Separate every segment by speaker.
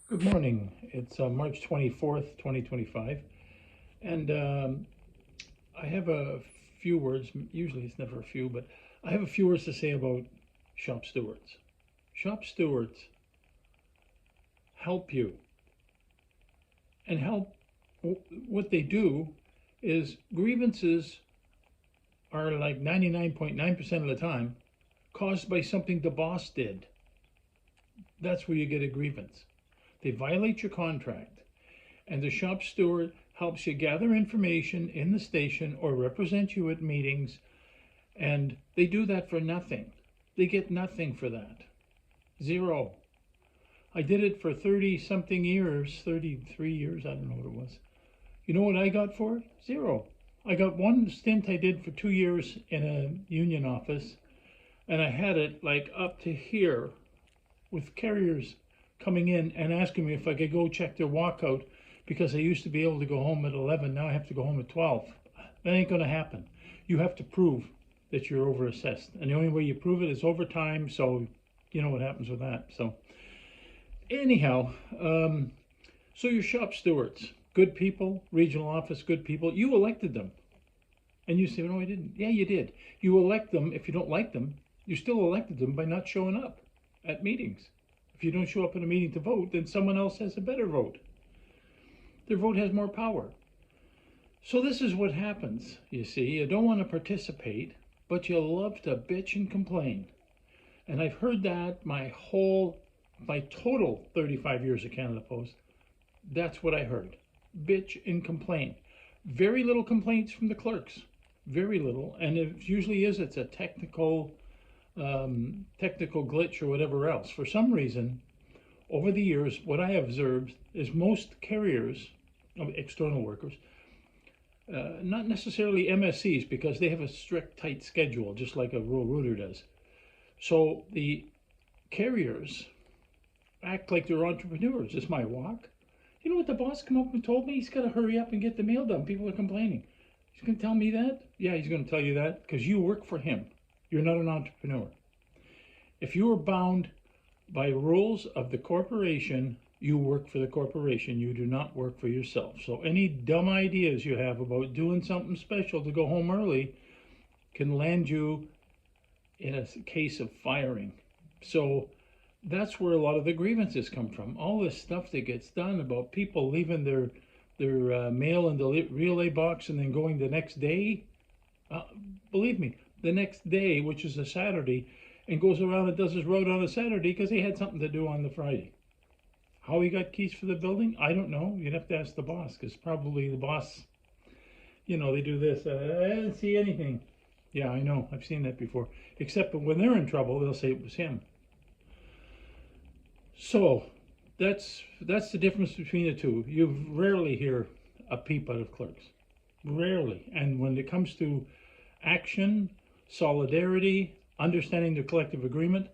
Speaker 1: Good morning. It's March 24th, 2025. And I have a few words. Usually it's never a few, but I have a few words to say about shop stewards. Shop stewards help you and help. What they do is grievances are like 99.9% of the time caused by something the boss did. That's where you get a grievance. They violate your contract, and the shop steward helps you gather information in the station or represent you at meetings, and they do that for nothing. They get nothing for that. Zero. I did it for 30 something years, 33 years, I don't know what it was. You know what I got for it? Zero. I got one stint I did for 2 years in a union office, and I had it like up to here with carriers coming in and asking me if I could go check their walkout because I used to be able to go home at 11. Now I have to go home at 12. That ain't going to happen. You have to prove that you're overassessed. And the only way you prove it is overtime. So you know what happens with that. So anyhow, so your shop stewards, good people, regional office, good people, you elected them. And you say, no, I didn't. Yeah, you did. You elect them. If you don't like them, you still elected them by not showing up at meetings. If you don't show up in a meeting to vote, then someone else has a better vote. Their vote has more power. So this is what happens, you see. You don't want to participate, but you love to bitch and complain. And I've heard that my total 35 years of Canada Post. That's what I heard. Bitch and complain. Very little complaints from the clerks. Very little. And it usually is, it's a technical glitch or whatever else. For some reason, over the years, what I have observed is most carriers, external workers, not necessarily MSCs, because they have a strict, tight schedule, just like a rural router does. So the carriers act like they're entrepreneurs. It's my walk. You know what the boss came up and told me? He's got to hurry up and get the mail done. People are complaining. He's going to tell me that? Yeah, he's going to tell you that because you work for him. You're not an entrepreneur. If you are bound by rules of the corporation, you work for the corporation. You do not work for yourself. So any dumb ideas you have about doing something special to go home early can land you in a case of firing. So that's where a lot of the grievances come from. All this stuff that gets done about people leaving their mail in the relay box and then going the next day. Believe me, the next day, which is a Saturday, and goes around and does his road on a Saturday because he had something to do on the Friday. How he got keys for the building, I don't know. You'd have to ask the boss, because probably the boss, they do this. I didn't see anything. Yeah, I know. I've seen that before. Except when they're in trouble, they'll say it was him. So that's the difference between the two. You rarely hear a peep out of clerks. Rarely. And when it comes to action, solidarity, understanding the collective agreement,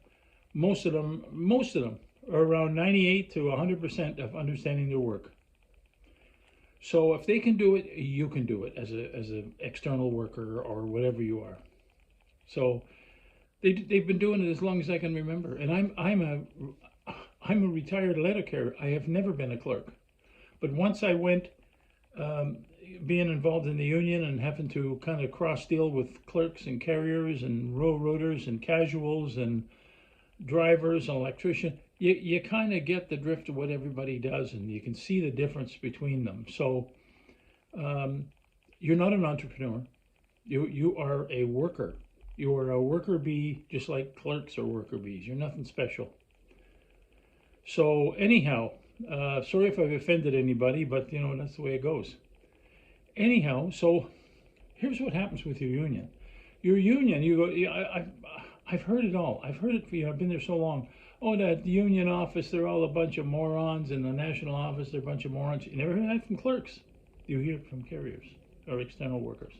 Speaker 1: most of them are around 98 to 100% of understanding their work. So if they can do it, you can do it as an external worker or whatever you are. So they've been doing it as long as I can remember. And I'm a retired letter carrier. I have never been a clerk. But once I went being involved in the union and having to kind of cross deal with clerks and carriers and railroaders and casuals and drivers and electricians, you kind of get the drift of what everybody does, and you can see the difference between them. So you're not an entrepreneur. You are a worker. You are a worker bee, just like clerks are worker bees. You're nothing special. So anyhow, sorry if I've offended anybody, but that's the way it goes. Anyhow, so here's what happens with your union. Your union, you go. I've heard it all. I've heard it. I've been there so long. Oh, that union office, they're all a bunch of morons. In the national office, they're a bunch of morons. You never heard that from clerks. You hear it from carriers or external workers.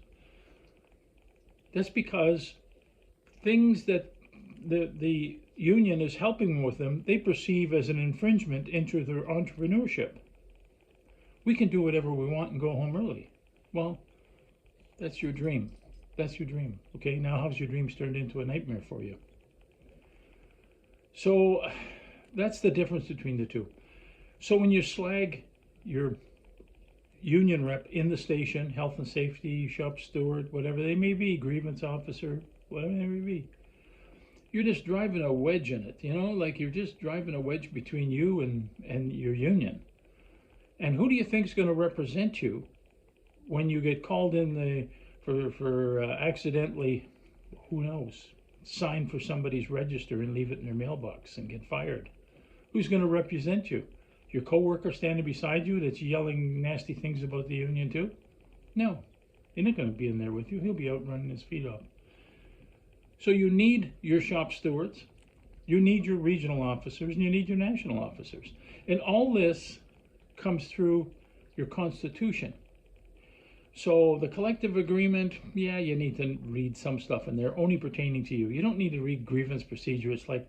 Speaker 1: That's because things that the union is helping with them, they perceive as an infringement into their entrepreneurship. We can do whatever we want and go home early. Well, that's your dream. That's your dream. Okay, now how's your dreams turned into a nightmare for you? So that's the difference between the two. So when you slag your union rep in the station, health and safety, shop steward, whatever they may be, grievance officer, whatever they may be, you're just driving a wedge in it, like you're just driving a wedge between you and your union. And who do you think is going to represent you when you get called in for accidentally, who knows, sign for somebody's register and leave it in their mailbox and get fired? Who's going to represent you? Your coworker standing beside you that's yelling nasty things about the union too? No, he's not going to be in there with you. He'll be out running his feet off. So you need your shop stewards, you need your regional officers, and you need your national officers. And all this comes through your constitution. So the collective agreement, yeah, you need to read some stuff in there only pertaining to you. You don't need to read grievance procedure. It's like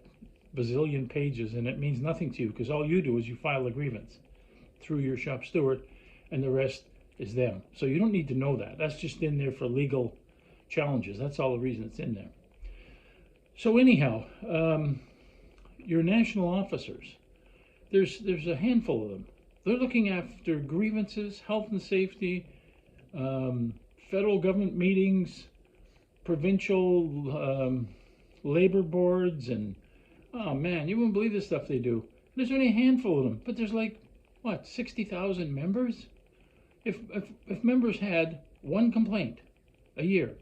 Speaker 1: bazillion pages and it means nothing to you because all you do is you file a grievance through your shop steward and the rest is them. So you don't need to know that. That's just in there for legal challenges. That's all the reason it's in there. So anyhow, your national officers, there's a handful of them. They're looking after grievances, health and safety, federal government meetings, provincial labor boards, and oh man, you wouldn't believe the stuff they do. There's only a handful of them, but there's like, what, 60,000 members? If members had one complaint a year,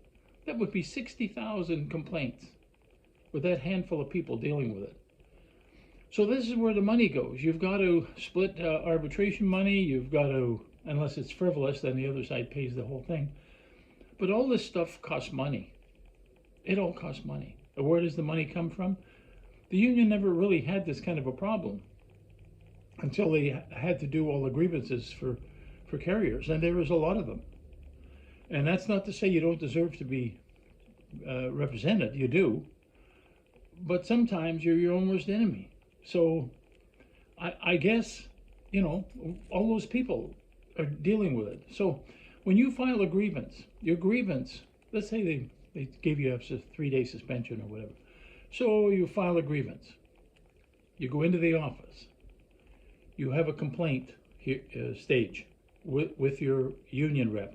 Speaker 1: that would be 60,000 complaints with that handful of people dealing with it. So this is where the money goes. You've got to split arbitration money. You've got to, unless it's frivolous, then the other side pays the whole thing. But all this stuff costs money. It all costs money. And where does the money come from? The union never really had this kind of a problem until they had to do all the grievances for carriers, and there was a lot of them. And that's not to say you don't deserve to be represented. You do. But sometimes you're your own worst enemy. So I guess, all those people are dealing with it. So when you file a grievance, your grievance, let's say they gave you a 3-day suspension or whatever. So you file a grievance. You go into the office. You have a complaint stage with your union rep.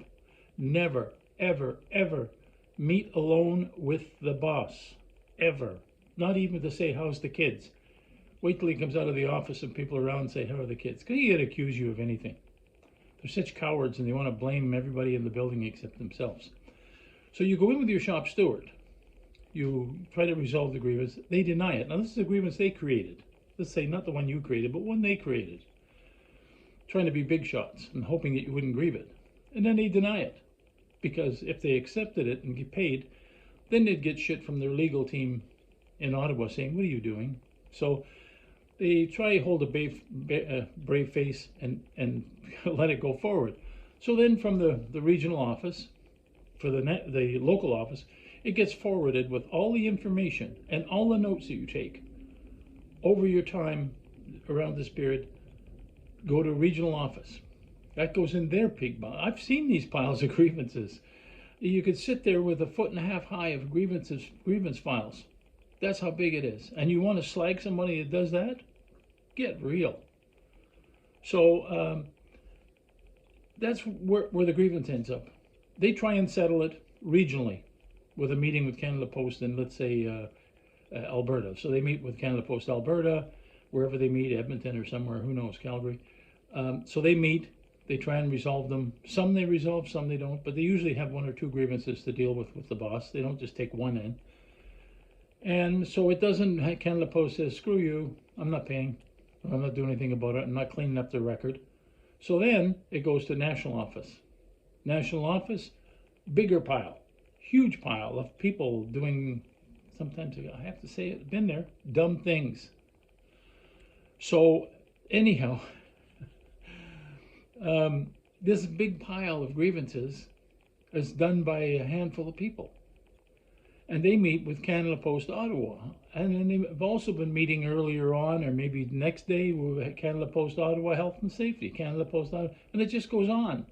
Speaker 1: Never, ever, ever meet alone with the boss. Ever. Not even to say, how's the kids? Wait till he comes out of the office and people around say, how are the kids? Because he can't accuse you of anything. They're such cowards and they want to blame everybody in the building except themselves. So you go in with your shop steward. You try to resolve the grievance. They deny it. Now this is a grievance they created. Let's say not the one you created, but one they created. Trying to be big shots and hoping that you wouldn't grieve it. And then they deny it. Because if they accepted it and get paid, then they'd get shit from their legal team in Ottawa saying, what are you doing? So they try to hold a brave face and let it go forward. So then from the regional office, for the local office, it gets forwarded with all the information and all the notes that you take over your time around this period, go to regional office. That goes in their pig pile. I've seen these piles of grievances. You could sit there with 1.5 feet high of grievance files. That's how big it is. And you want to slag somebody that does that? Get real. So that's where the grievance ends up. They try and settle it regionally with a meeting with Canada Post in, let's say, Alberta. So they meet with Canada Post Alberta, wherever they meet, Edmonton or somewhere, who knows, Calgary. So they meet, they try and resolve them. Some they resolve, some they don't, but they usually have 1 or 2 grievances to deal with the boss. They don't just take one in. And so it doesn't, Canada Post says, screw you, I'm not paying, I'm not doing anything about it, I'm not cleaning up the record. So then it goes to national office. National office, bigger pile, huge pile of people doing, sometimes I have to say it, been there, dumb things. So anyhow, this big pile of grievances is done by a handful of people. And they meet with Canada Post Ottawa. And then they've also been meeting earlier on, or maybe next day, with Canada Post Ottawa Health and Safety, Canada Post Ottawa, and it just goes on.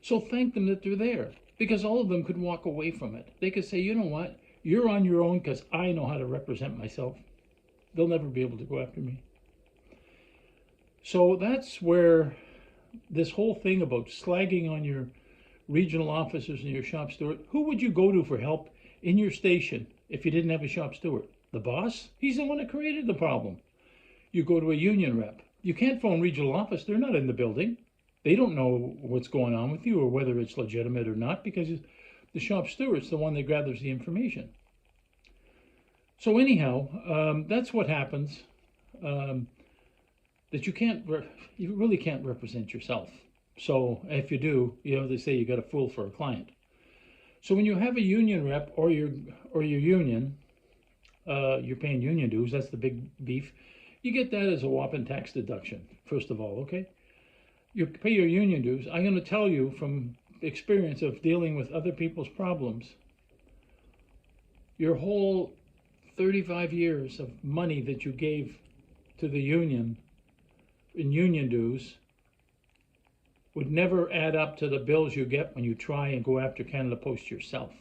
Speaker 1: So thank them that they're there, because all of them could walk away from it. They could say, you know what, you're on your own because I know how to represent myself. They'll never be able to go after me. So that's where this whole thing about slagging on your regional officers and your shop steward, who would you go to for help in your station if you didn't have a shop steward? The boss? He's the one that created the problem. You go to a union rep. You can't phone regional office, they're not in the building. They don't know what's going on with you or whether it's legitimate or not, because the shop steward's the one that gathers the information. So anyhow, that's what happens. That you really can't represent yourself. So if you do, they say you got a fool for a client. So when you have a union rep or your union, you're paying union dues. That's the big beef. You get that as a whopping tax deduction. First of all, okay. You pay your union dues. I'm going to tell you from experience of dealing with other people's problems. Your whole 35 years of money that you gave to the union in union dues would never add up to the bills you get when you try and go after Canada Post yourself.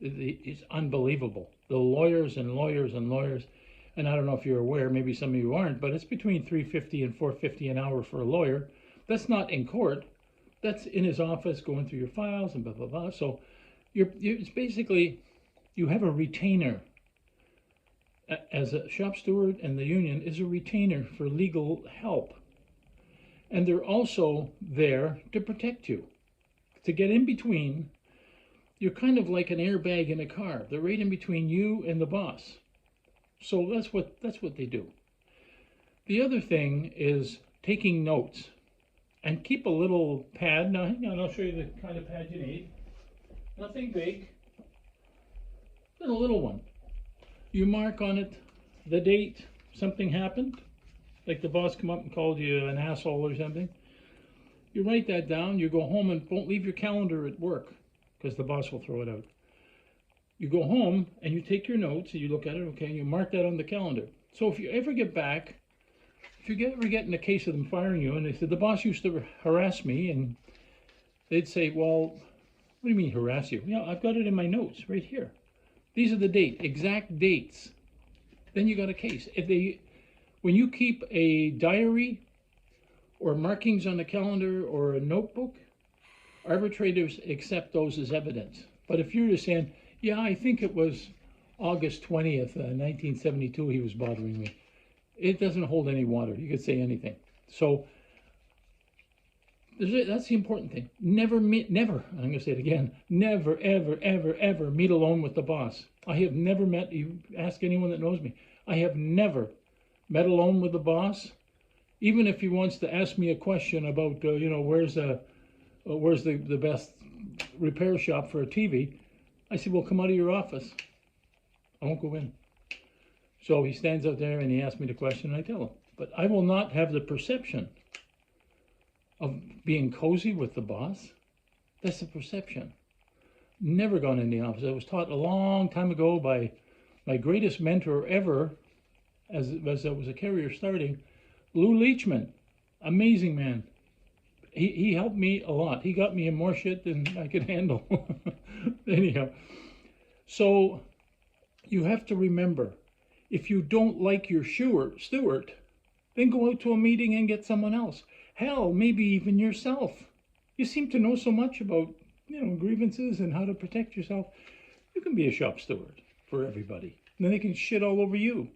Speaker 1: It's unbelievable. The lawyers and lawyers and lawyers, and I don't know if you're aware, maybe some of you aren't, but it's between $350 and $450 an hour for a lawyer. That's not in court. That's in his office going through your files and blah, blah, blah. So it's basically, you have a retainer. As a shop steward, and the union is a retainer for legal help. And they're also there to protect you. To get in between, you're kind of like an airbag in a car. They're right in between you and the boss. So that's what they do. The other thing is taking notes. And keep a little pad. Now hang on, I'll show you the kind of pad you need. Nothing big. Then a little one. You mark on it the date something happened, like the boss come up and called you an asshole or something. You write that down, you go home and don't leave your calendar at work because the boss will throw it out. You go home and you take your notes and you look at it, okay, and you mark that on the calendar. So if you ever get back, if you ever get in a case of them firing you and they said, the boss used to harass me, and they'd say, well, what do you mean harass you? Yeah, I've got it in my notes right here. These are the exact dates. Then you got a case. When you keep a diary or markings on a calendar or a notebook, arbitrators accept those as evidence. But if you're just saying, yeah, I think it was August 20th, 1972, he was bothering me, it doesn't hold any water. You could say anything. So that's the important thing. Never, I'm going to say it again, never, ever, ever, ever meet alone with the boss. I have never met, you ask anyone that knows me, I have never met alone with the boss. Even if he wants to ask me a question about, where's the best repair shop for a TV, I said, well, come out of your office. I won't go in. So he stands out there and he asks me the question and I tell him. But I will not have the perception of being cozy with the boss. That's the perception. Never gone in the office. I was taught a long time ago by my greatest mentor ever, as I was a carrier starting, Lou Leachman. Amazing man. He helped me a lot. He got me in more shit than I could handle. Anyhow, so you have to remember, if you don't like your steward, then go out to a meeting and get someone else. Hell, maybe even yourself. You seem to know so much about, grievances and how to protect yourself. You can be a shop steward for everybody. And then they can shit all over you.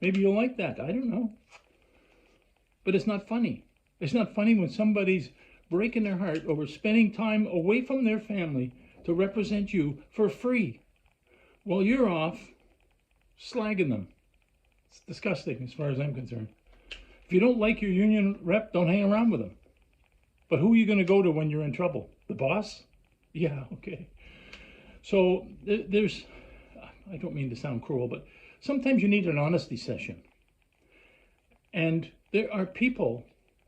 Speaker 1: Maybe you'll like that. I don't know. But it's not funny. It's not funny when somebody's breaking their heart over spending time away from their family to represent you for free while you're off slagging them. It's disgusting as far as I'm concerned. If you don't like your union rep, don't hang around with them. But who are you going to go to when you're in trouble? The boss? Yeah, okay. So I don't mean to sound cruel, but sometimes you need an honesty session. And there are people,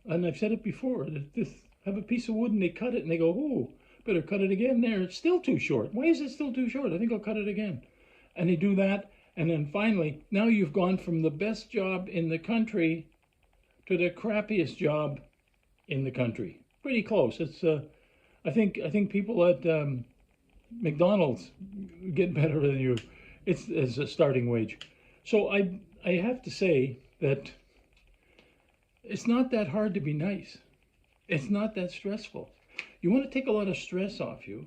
Speaker 1: and I've said it before, that just have a piece of wood and they cut it and they go, oh, better cut it again there. It's still too short. Why is it still too short? I think I'll cut it again. And they do that. And then finally, now you've gone from the best job in the country to the crappiest job in the country. Pretty close. It's I think people at McDonald's get better than you. It's as a starting wage. So I have to say that It's not that hard to be nice. It's not that stressful. You want to take a lot of stress off you,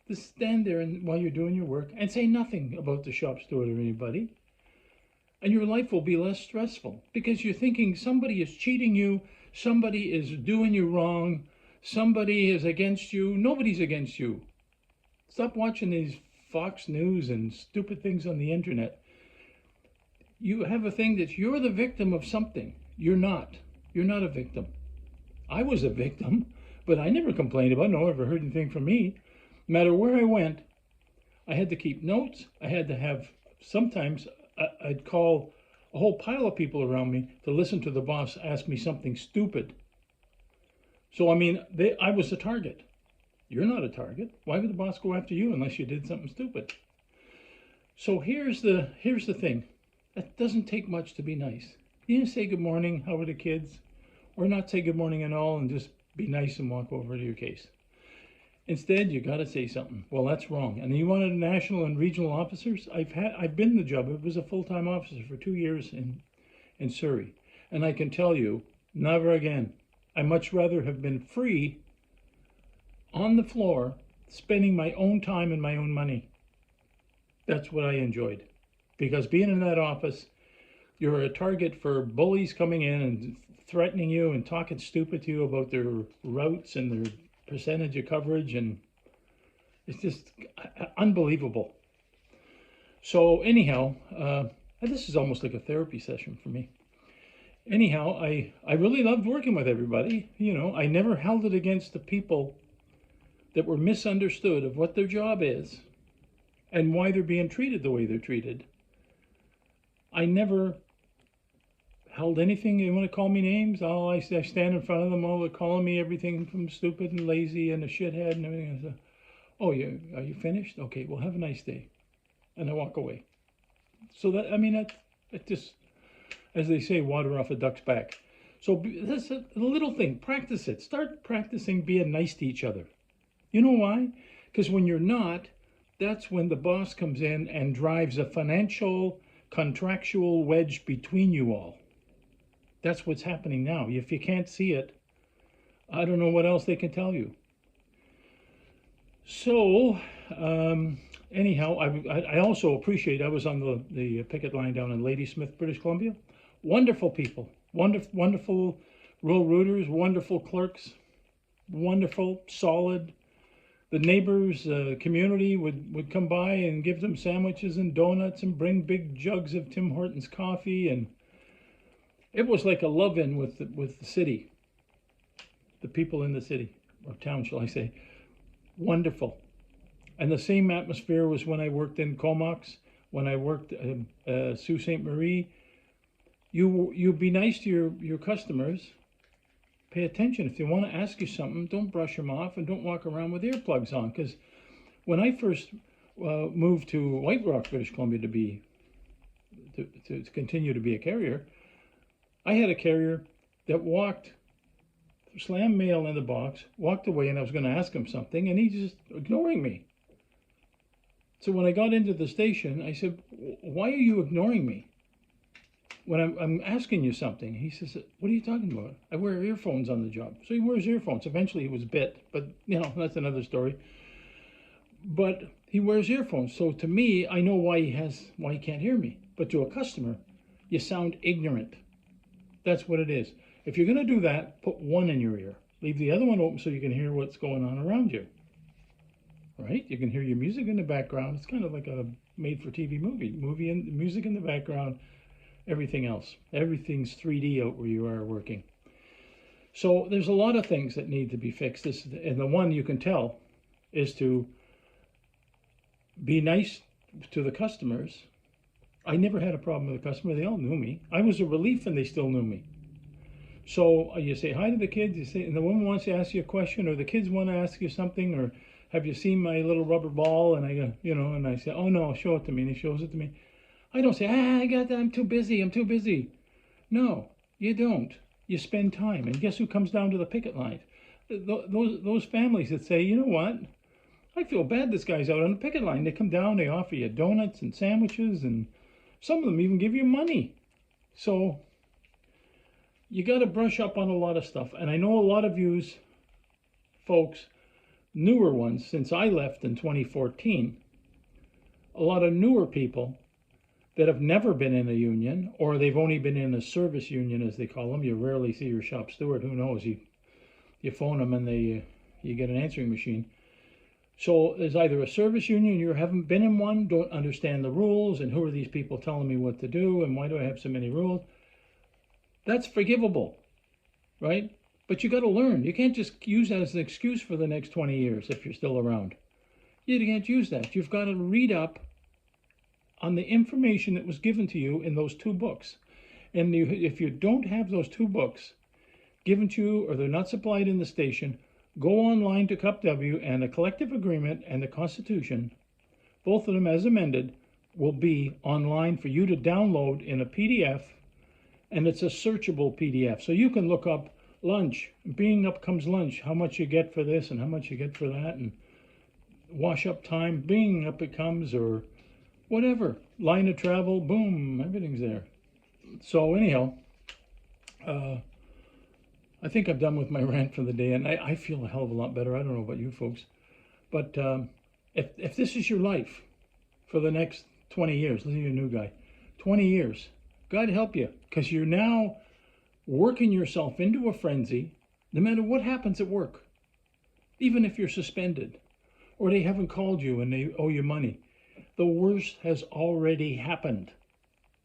Speaker 1: just stand there and while you're doing your work and say nothing about the shop steward or anybody, and your life will be less stressful because you're thinking somebody is cheating you, somebody is doing you wrong, somebody is against you. Nobody's against you. Stop watching these Fox News and stupid things on the internet. You have a thing that you're the victim of something. You're not. You're not a victim. I was a victim, but I never complained about it. No one ever heard anything from me. No matter where I went, I had to keep notes. I had to have, sometimes I'd call a whole pile of people around me to listen to the boss ask me something stupid. So, I mean, I was a target. You're not a target. Why would the boss go after you unless you did something stupid? So here's the thing. It doesn't take much to be nice. You didn't say good morning, how are the kids? Or not say good morning at all and just be nice and walk over to your case. Instead, you got to say something. Well, that's wrong. And you wanted national and regional officers? I've been in the job. I was a full-time officer for 2 years in Surrey. And I can tell you, never again. I much rather have been free on the floor, spending my own time and my own money. That's what I enjoyed. Because being in that office, you're a target for bullies coming in and threatening you and talking stupid to you about their routes and their percentage of coverage, and it's just unbelievable. So anyhow, this is almost like a therapy session for me. Anyhow, I really loved working with everybody. You know, I never held it against the people that were misunderstood of what their job is and why they're being treated the way they're treated. I never held anything. You want to call me names? I stand in front of them all, they're calling me everything from stupid and lazy and a shithead and everything. I say, oh, are you finished? Okay, well, have a nice day. And I walk away. So that, I mean, that just, as they say, water off a duck's back. So that's a little thing. Practice it. Start practicing being nice to each other. You know why? Because when you're not, that's when the boss comes in and drives a financial, contractual wedge between you all. That's what's happening now. If you can't see it, I don't know what else they can tell you. So, anyhow, I also appreciate, I was on the picket line down in Ladysmith, British Columbia. Wonderful people, wonderful road routers, wonderful clerks, wonderful, solid. The neighbors, community would come by and give them sandwiches and donuts and bring big jugs of Tim Hortons coffee, and it was like a love-in with the city, the people in the city, or town, shall I say. Wonderful. And the same atmosphere was when I worked in Comox, when I worked in Sault Ste. Marie. You be nice to your customers. Pay attention. If they want to ask you something, don't brush them off and don't walk around with earplugs on. Because when I first moved to White Rock, British Columbia, to continue to be a carrier, I had a carrier that slammed mail in the box, walked away, and I was going to ask him something, and he's just ignoring me. So when I got into the station, I said, why are you ignoring me when I'm asking you something? He says, what are you talking about? I wear earphones on the job. So he wears earphones. Eventually he was bit, but that's another story. But he wears earphones. So to me, I know why he can't hear me. But to a customer, you sound ignorant. That's what it is. If you're going to do that, put one in your ear. Leave the other one open so you can hear what's going on around you. Right? You can hear your music in the background. It's kind of like a made-for-TV movie and music in the background, everything else. Everything's 3D out where you are working. So there's a lot of things that need to be fixed. And the one you can tell is to be nice to the customers. I never had a problem with a customer. They all knew me. I was a relief and they still knew me. So you say hi to the kids, and the woman wants to ask you a question, or the kids want to ask you something, or have you seen my little rubber ball? And I go, and I say, oh no, show it to me. And he shows it to me. I don't say, I got that, I'm too busy. No, you don't. You spend time. And guess who comes down to the picket line? Those families that say, you know what? I feel bad this guy's out on the picket line. They come down, they offer you donuts and sandwiches, and some of them even give you money. So you got to brush up on a lot of stuff. And I know a lot of yous folks, newer ones, since I left in 2014, a lot of newer people that have never been in a union, or they've only been in a service union, as they call them. You rarely see your shop steward. Who knows? You phone them and you get an answering machine. So there's either a service union, you haven't been in one, don't understand the rules, and who are these people telling me what to do, and why do I have so many rules? That's forgivable, right? But you got to learn. You can't just use that as an excuse for the next 20 years if you're still around. You can't use that. You've got to read up on the information that was given to you in those 2 books. And if you don't have those 2 books given to you, or they're not supplied in the station, go online to CUPW, and the collective agreement and the Constitution, both of them as amended, will be online for you to download in a PDF, and it's a searchable PDF. So you can look up lunch, being up comes lunch, how much you get for this and how much you get for that, and wash up time, being up it comes, or whatever, line of travel, boom, everything's there. So anyhow, I think I'm done with my rant for the day, and I feel a hell of a lot better. I don't know about you folks, but if this is your life for the next 20 years, listen to you, new guy, 20 years, God help you, because you're now working yourself into a frenzy, no matter what happens at work, even if you're suspended, or they haven't called you and they owe you money. The worst has already happened.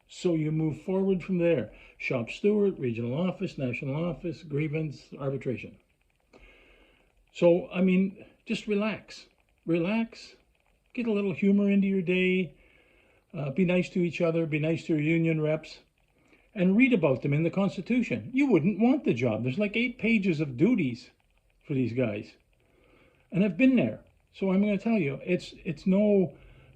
Speaker 1: So you move forward from there. Shop steward, regional office, national office, grievance, arbitration. So, I mean, just relax. Relax. Get a little humor into your day. Be nice to each other. Be nice to your union reps. And read about them in the Constitution. You wouldn't want the job. There's like 8 pages of duties for these guys. And I've been there. So I'm going to tell you, it's no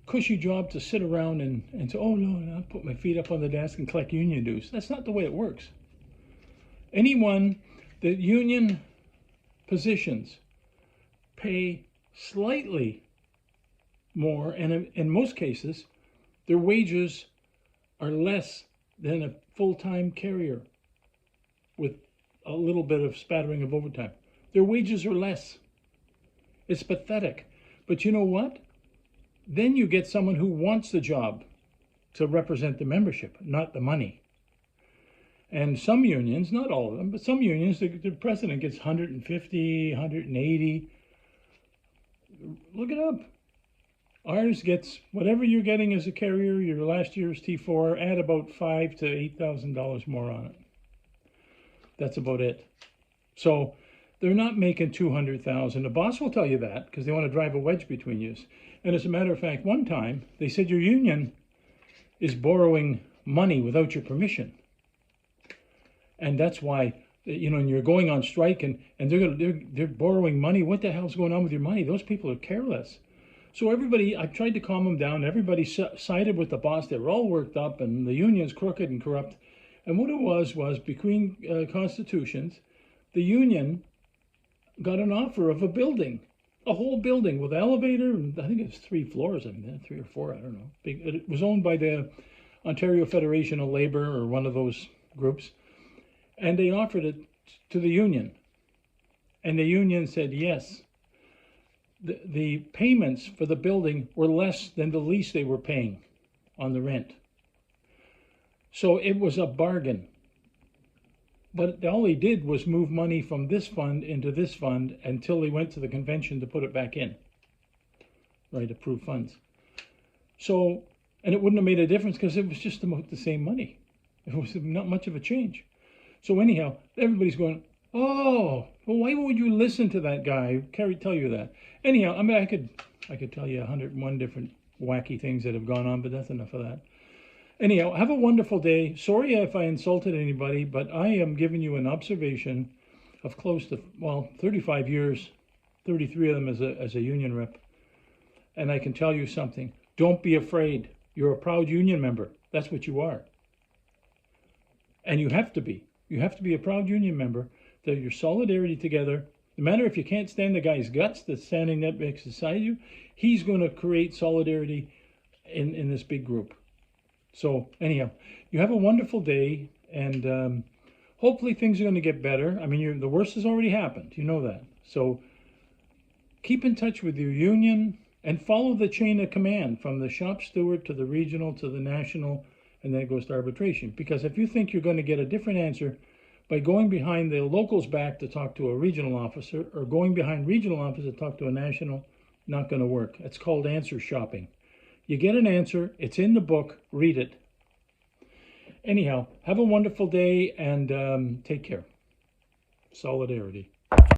Speaker 1: cushy job to sit around and say, oh no, I'll put my feet up on the desk and collect union dues. That's not the way it works. Anyone that union positions pay slightly more, and in most cases, their wages are less than a full-time carrier with a little bit of spattering of overtime. Their wages are less. It's pathetic. But you know what? Then you get someone who wants the job to represent the membership, not the money. And some unions, not all of them, but some unions, the president gets 150, 180. Look it up. Ours gets whatever you're getting as a carrier, your last year's T4, add about $5,000 to $8,000 more on it. That's about it. So they're not making $200,000. The boss will tell you that because they want to drive a wedge between you. And as a matter of fact, one time they said your union is borrowing money without your permission. And that's why, you know, and you're going on strike and they're borrowing money. What the hell's going on with your money? Those people are careless. So everybody, I tried to calm them down. Everybody sided with the boss. They were all worked up and the union's crooked and corrupt. And what it was between constitutions, the union got an offer of a building, a whole building with elevator, and I think it's 3 floors, I mean, 3 or 4, I don't know. It was owned by the Ontario Federation of Labor, or one of those groups, and they offered it to the union. And the union said yes. The payments for the building were less than the lease they were paying on the rent. So it was a bargain. But all they did was move money from this fund into this fund until they went to the convention to put it back in. Right, approved funds. So, and it wouldn't have made a difference because it was just about the same money. It was not much of a change. So anyhow, everybody's going, oh, well, why would you listen to that guy? Carrie tell you that. Anyhow, I mean, I could tell you 101 different wacky things that have gone on, but that's enough of that. Anyhow, have a wonderful day. Sorry if I insulted anybody, but I am giving you an observation of close to, well, 35 years, 33 of them as a union rep. And I can tell you something. Don't be afraid. You're a proud union member. That's what you are. And you have to be. You have to be a proud union member. That your solidarity together, no matter if you can't stand the guy's guts that's standing next beside you, he's going to create solidarity in this big group. So anyhow, you have a wonderful day, and hopefully things are going to get better. I mean, the worst has already happened. You know that. So keep in touch with your union and follow the chain of command from the shop steward to the regional to the national, and then it goes to arbitration. Because if you think you're going to get a different answer by going behind the local's back to talk to a regional officer or going behind regional officer to talk to a national, not going to work. It's called answer shopping. You get an answer, it's in the book, read it. Anyhow, have a wonderful day and take care. Solidarity.